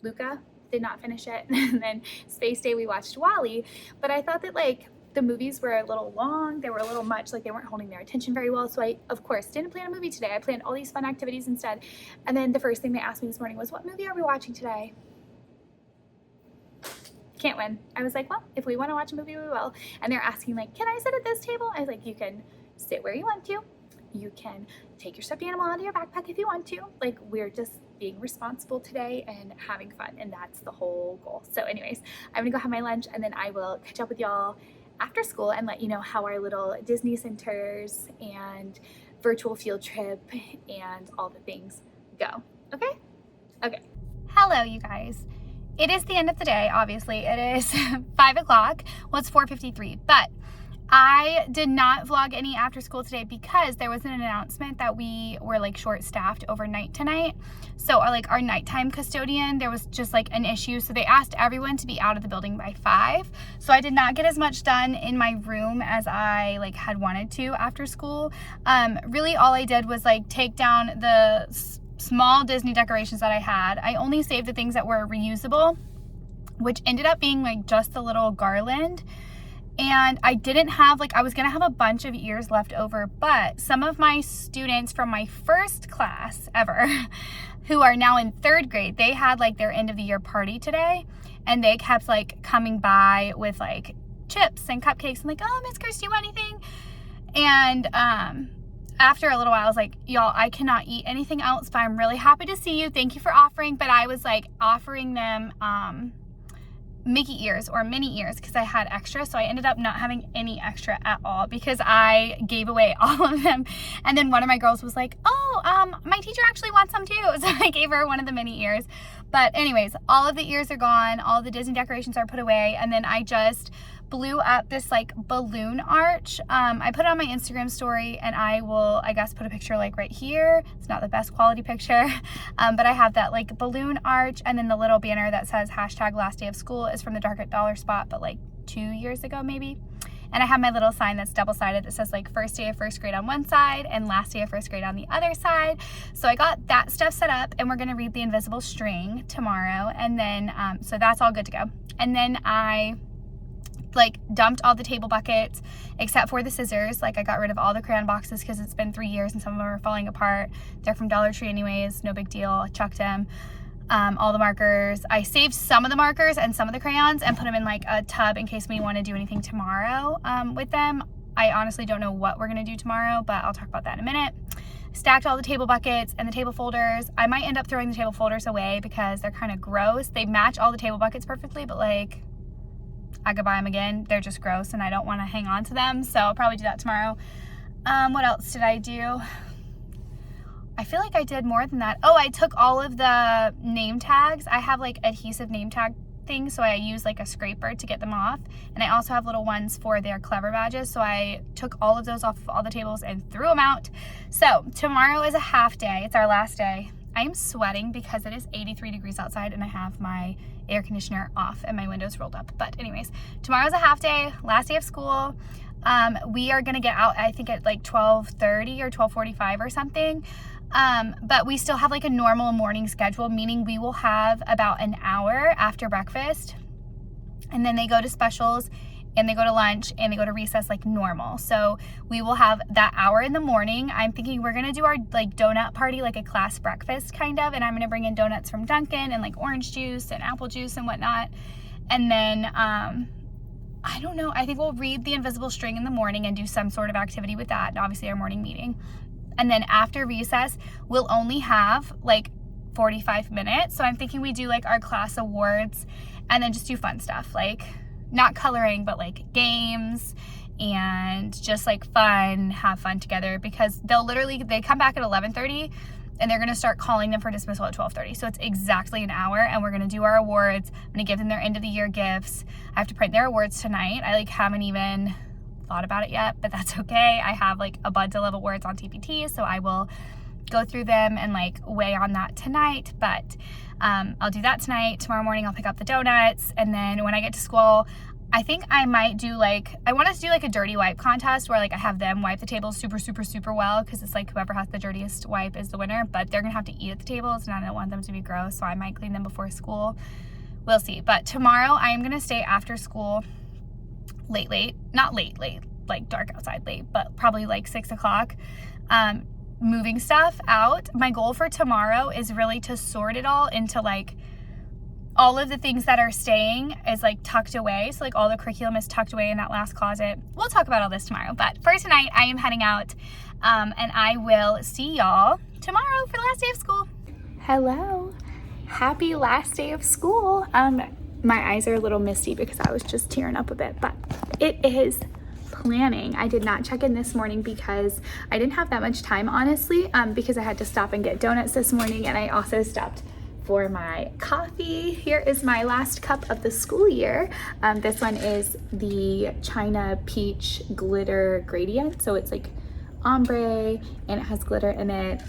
Luca, did not finish it. And then space day, we watched WALL-E. But I thought that like the movies were a little long, they were a little much, like they weren't holding their attention very well. So I, of course, didn't plan a movie today. I planned all these fun activities instead. And then the first thing they asked me this morning was, what movie are we watching today? Can't win. I was like, well, if we want to watch a movie, we will. And they're asking like, can I sit at this table? I was like, you can sit where you want to. You can take your stuffed animal out of your backpack if you want to. Like, we're just being responsible today and having fun. And that's the whole goal. So anyways, I'm gonna go have my lunch and then I will catch up with y'all after school and let you know how our little Disney centers and virtual field trip and all the things go. Okay? Okay. Hello, you guys. It is the end of the day, obviously. It is 5 o'clock. Well, it's 4:53, but I did not vlog any after school today because there was an announcement that we were like short-staffed overnight tonight. So our nighttime custodian, there was just like an issue. So they asked everyone to be out of the building by 5. So I did not get as much done in my room as I like had wanted to after school. Really all I did was like take down the small Disney decorations that I had. I only saved the things that were reusable, which ended up being like just the little garland. And I didn't have, like, I was gonna have a bunch of ears left over, but some of my students from my first class ever, who are now in 3rd grade, they had like their end of the year party today, and they kept like coming by with like chips and cupcakes and like, oh, Miss Chris, do you want anything? And after a little while, I was like, y'all, I cannot eat anything else, but I'm really happy to see you. Thank you for offering. But I was like offering them Mickey ears or mini ears because I had extra, so I ended up not having any extra at all because I gave away all of them. And then one of my girls was like, oh, my teacher actually wants some too, so I gave her one of the mini ears. But anyways, all of the ears are gone, all the Disney decorations are put away, and then I just blew up this like balloon arch. I put it on my Instagram story, and I will, I guess, put a picture like right here. It's not the best quality picture, but I have that like balloon arch, and then the little banner that says hashtag last day of school is from the Dark at Dollar Spot, but like 2 years ago maybe. And I have my little sign that's double-sided that says like first day of 1st grade on one side and last day of 1st grade on the other side. So I got that stuff set up, and we're gonna read The Invisible String tomorrow. And then, so that's all good to go. And then I like dumped all the table buckets except for the scissors. Like I got rid of all the crayon boxes because it's been 3 years and some of them are falling apart. They're from Dollar Tree anyways, no big deal. I chucked them. All the markers, I saved some of the markers and some of the crayons and put them in like a tub in case we want to do anything tomorrow with them. I honestly don't know what we're gonna do tomorrow, but I'll talk about that in a minute. Stacked all the table buckets and the table folders. I might end up throwing the table folders away because they're kind of gross. They match all the table buckets perfectly, but like I could buy them again. They're just gross and I don't want to hang on to them, so I'll probably do that tomorrow. What else did I do? I feel like I did more than that. Oh, I took all of the name tags. I have like adhesive name tag things, so I use like a scraper to get them off. And I also have little ones for their Clever badges, so I took all of those off of all the tables and threw them out. So tomorrow is a half day. It's our last day. I am sweating because it is 83 degrees outside and I have my air conditioner off and my windows rolled up. But anyways, tomorrow's a half day, last day of school. We are gonna get out, I think at like 12:30 or 12:45 or something. But we still have like a normal morning schedule, meaning we will have about an hour after breakfast, and then they go to specials and they go to lunch and they go to recess like normal. So we will have that hour in the morning. I'm thinking we're gonna do our like donut party, like a class breakfast kind of, and I'm gonna bring in donuts from Dunkin' and like orange juice and apple juice and whatnot. And then I don't know, I think we'll read The Invisible String in the morning and do some sort of activity with that, and obviously our morning meeting. And then after recess, we'll only have like 45 minutes. So I'm thinking we do like our class awards and then just do fun stuff, like not coloring, but like games and just like fun, have fun together, because they come back at 11:30 and they're gonna start calling them for dismissal at 12:30. So it's exactly an hour, and we're gonna do our awards. I'm gonna give them their end of the year gifts. I have to print their awards tonight. I like haven't even thought about it yet, but that's okay. I have like a bundle of awards on TPT, so I will go through them and like weigh on that tonight. But I'll do that tonight. Tomorrow morning I'll pick up the donuts, and then when I get to school, I think I might do like, I want us to do like a dirty wipe contest where like I have them wipe the tables super well, because it's like whoever has the dirtiest wipe is the winner, but they're gonna have to eat at the tables and I don't want them to be gross, so I might clean them before school. We'll see. But tomorrow I am gonna stay after school late, not late, like dark outside late, but probably like 6 o'clock, moving stuff out. My goal for tomorrow is really to sort it all into like, all of the things that are staying is like tucked away. So like all the curriculum is tucked away in that last closet. We'll talk about all this tomorrow, but for tonight I am heading out, and I will see y'all tomorrow for the last day of school. Hello, happy last day of school. My eyes are a little misty because I was just tearing up a bit, but it is planning. I did not check in this morning because I didn't have that much time, honestly, because I had to stop and get donuts this morning, and I also stopped for my coffee. Here is my last cup of the school year. This one is the China Peach Glitter Gradient. So it's like ombre and it has glitter in it.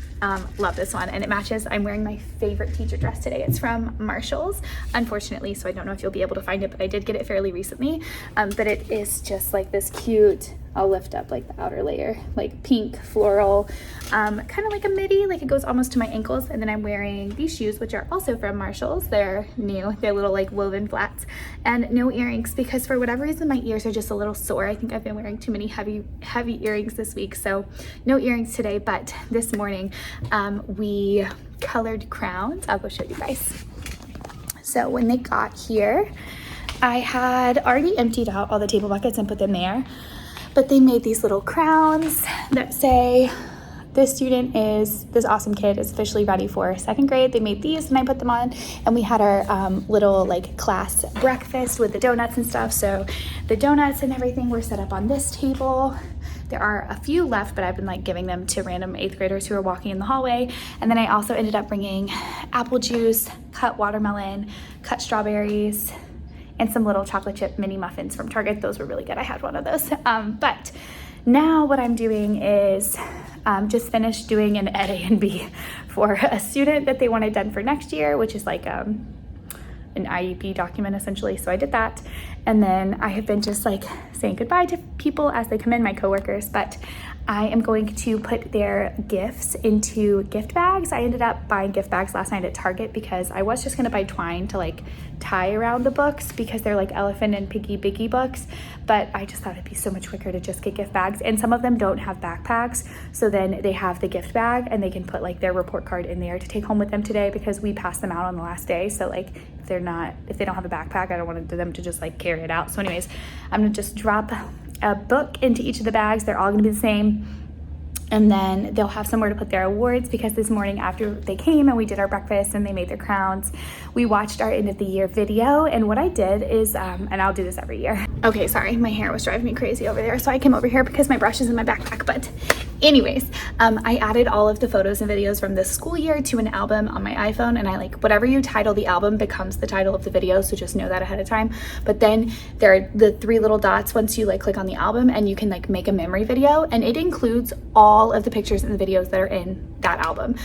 Love this one, and it matches. I'm wearing my favorite teacher dress today. It's from Marshall's, unfortunately, so I don't know if you'll be able to find it, but I did get it fairly recently. But it is just like this cute, I'll lift up like the outer layer, like pink floral, kind of like a midi, like it goes almost to my ankles. And then I'm wearing these shoes, which are also from Marshall's. They're new, they're little like woven flats, and no earrings because for whatever reason my ears are just a little sore. I think I've been wearing too many heavy earrings this week, so no earrings today. But this morning we colored crowns. I'll go show you guys. So when they got here, I had already emptied out all the table buckets and put them there. But they made these little crowns that say, this awesome kid is officially ready for 2nd grade. They made these and I put them on, and we had our little like class breakfast with the donuts and stuff. So the donuts and everything were set up on this table. There are a few left, but I've been like giving them to random 8th graders who are walking in the hallway. And then I also ended up bringing apple juice, cut watermelon, cut strawberries, and some little chocolate chip mini muffins from Target. Those were really good. I had one of those. But now what I'm doing is just finished doing an Ed A and B for a student that they wanted done for next year, which is like an IEP document essentially. So I did that. And then I have been just like saying goodbye to people as they come in, my coworkers, but I am going to put their gifts into gift bags. I ended up buying gift bags last night at Target because I was just gonna buy twine to like tie around the books because they're like elephant and piggy biggy books, but I just thought it'd be so much quicker to just get gift bags. And some of them don't have backpacks, so then they have the gift bag and they can put like their report card in there to take home with them today because we passed them out on the last day. So like if they don't have a backpack, I don't want them to just like carry it out. So anyways, I'm gonna just drop a book into each of the bags. They're all gonna be the same. And then they'll have somewhere to put their awards because this morning after they came and we did our breakfast and they made their crowns, we watched our end of the year video. And what I did is, and I'll do this every year. Okay, sorry, my hair was driving me crazy over there. So I came over here because my brush is in my backpack. But anyways, I added all of the photos and videos from this school year to an album on my iPhone. And I like, whatever you title the album becomes the title of the video. So just know that ahead of time. But then there are the 3 little dots once you like click on the album and you can like make a memory video. And it includes all of the pictures and the videos that are in that album,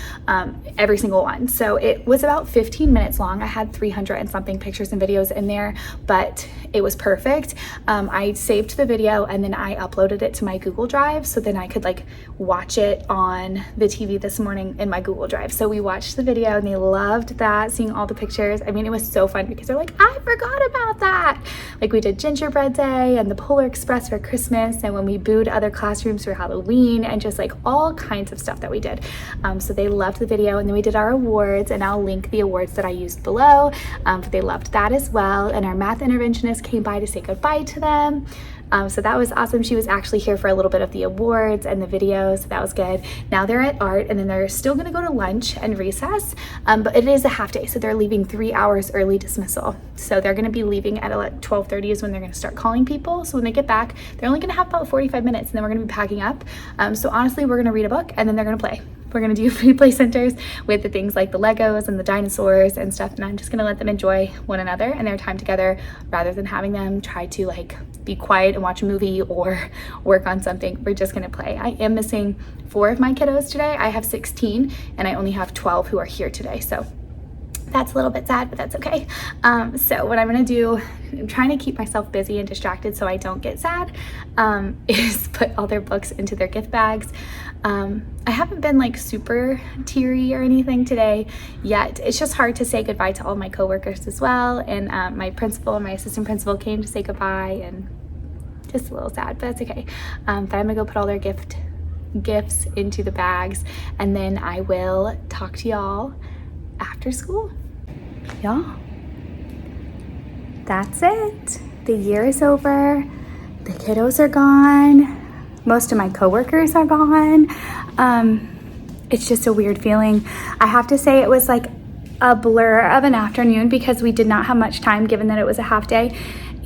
every single one. So it was about 15 minutes long. I had 300 and something pictures and videos in there, but it was perfect. I saved the video and then I uploaded it to my Google Drive, so then I could like watch it on the TV this morning in my Google Drive. So we watched the video and they loved that, seeing all the pictures. I mean, it was so fun because they're like, I forgot about that. Like we did gingerbread day and the Polar Express for Christmas, and when we booed other classrooms for Halloween, and just like all kinds of stuff that we did. So they loved the video, and then we did our awards, and I'll link the awards that I used below. But they loved that as well, and our math interventionist came by to say goodbye to them. So that was awesome. She was actually here for a little bit of the awards and the videos, so that was good. Now they're at art, and then they're still gonna go to lunch and recess, but it is a half day, so they're leaving 3 hours early dismissal. So they're gonna be leaving at 12:30 is when they're gonna start calling people. So when they get back, they're only gonna have about 45 minutes, and then we're gonna be packing up. So honestly, we're gonna read a book, and then they're gonna play. We're gonna do free play centers with the things like the Legos and the dinosaurs and stuff, and I'm just gonna let them enjoy one another and their time together, rather than having them try to like be quiet and watch a movie or work on something. We're just gonna play. I am missing 4 of my kiddos today. I have 16 and I only have 12 who are here today, so that's a little bit sad, but that's okay. So what I'm gonna do, I'm trying to keep myself busy and distracted so I don't get sad, is put all their books into their gift bags. I haven't been like super teary or anything today yet. It's just hard to say goodbye to all my coworkers as well, and my principal and my assistant principal came to say goodbye, and just a little sad, but that's okay. But I'm gonna go put all their gifts into the bags, and then I will talk to y'all after school. Y'all, that's it. The year is over. The kiddos are gone. Most of my coworkers are gone. It's just a weird feeling. I have to say it was like a blur of an afternoon because we did not have much time, given that it was a half day.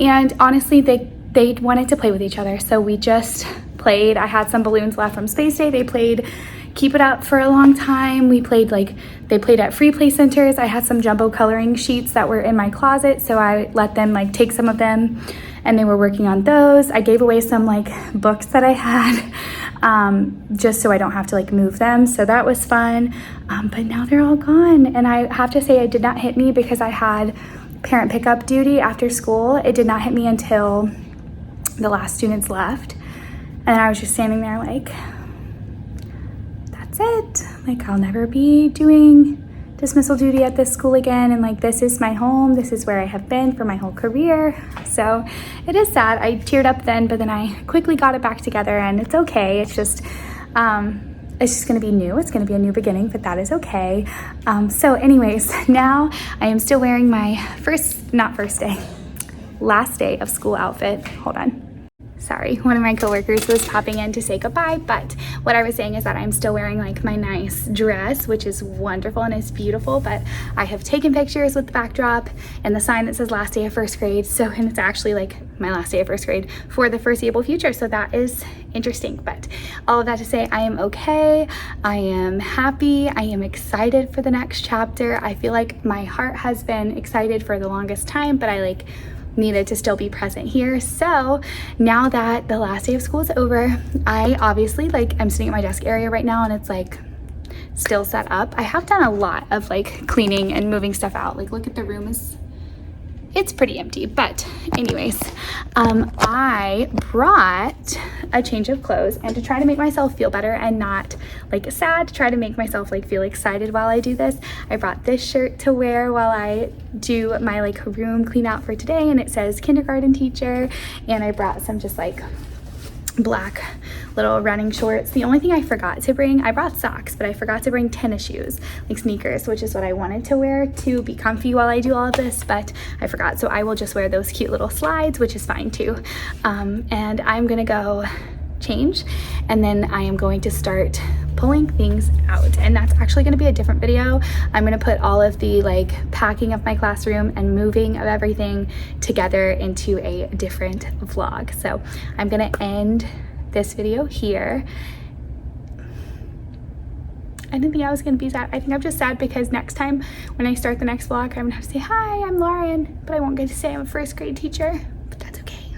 And honestly, they wanted to play with each other, so we just played. I had some balloons left from Space Day. They played Keep It Up for a long time. We played they played at free play centers. I had some jumbo coloring sheets that were in my closet, so I let them like take some of them, and they were working on those. I gave away some like books that I had, just so I don't have to like move them, so that was fun. But now they're all gone, and I have to say it did not hit me because I had parent pickup duty after school. It did not hit me until the last students left, and I was just standing there like, that's it. Like, I'll never be doing dismissal duty at this school again, and like, this is my home. This is where I have been for my whole career. So it is sad. I teared up then, but then I quickly got it back together, and it's okay. It's just gonna be new. It's gonna be a new beginning, but that is okay. So anyways, now I am still wearing my last day of school outfit. Hold on. Sorry, one of my coworkers was popping in to say goodbye, but what I was saying is that I'm still wearing like my nice dress, which is wonderful and it's beautiful, but I have taken pictures with the backdrop and the sign that says last day of first grade. So, and it's actually like my last day of first grade for the foreseeable future. So that is interesting, but all of that to say, I am okay. I am happy. I am excited for the next chapter. I feel like my heart has been excited for the longest time, but I like needed to still be present here. So now that the last day of school is over, I obviously like, I'm sitting at my desk area right now and it's like still set up. I have done a lot of like cleaning and moving stuff out. Like, look at the room, it's pretty empty, but anyways, I brought a change of clothes, and to try to make myself feel better and not like sad, to try to make myself like feel excited while I do this, I brought this shirt to wear while I do my like room clean out for today, and it says kindergarten teacher. And I brought some just like black little running shorts. The only thing I forgot to bring, I brought socks, but I forgot to bring tennis shoes, like sneakers, which is what I wanted to wear to be comfy while I do all of this, but I forgot. So I will just wear those cute little slides, which is fine too. And I'm gonna go change, and then I am going to start pulling things out, and that's actually going to be a different video. I'm going to put all of the like packing of my classroom and moving of everything together into a different vlog. So I'm going to end this video here. I didn't think I was going to be sad. I think I'm just sad because next time when I start the next vlog, I'm going to have to say, hi, I'm Lauren, but I won't get to say I'm a first grade teacher, but that's okay.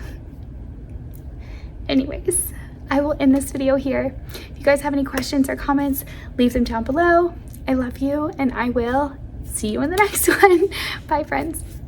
Anyways, I will end this video here. If you guys have any questions or comments, leave them down below. I love you, and I will see you in the next one. Bye, friends.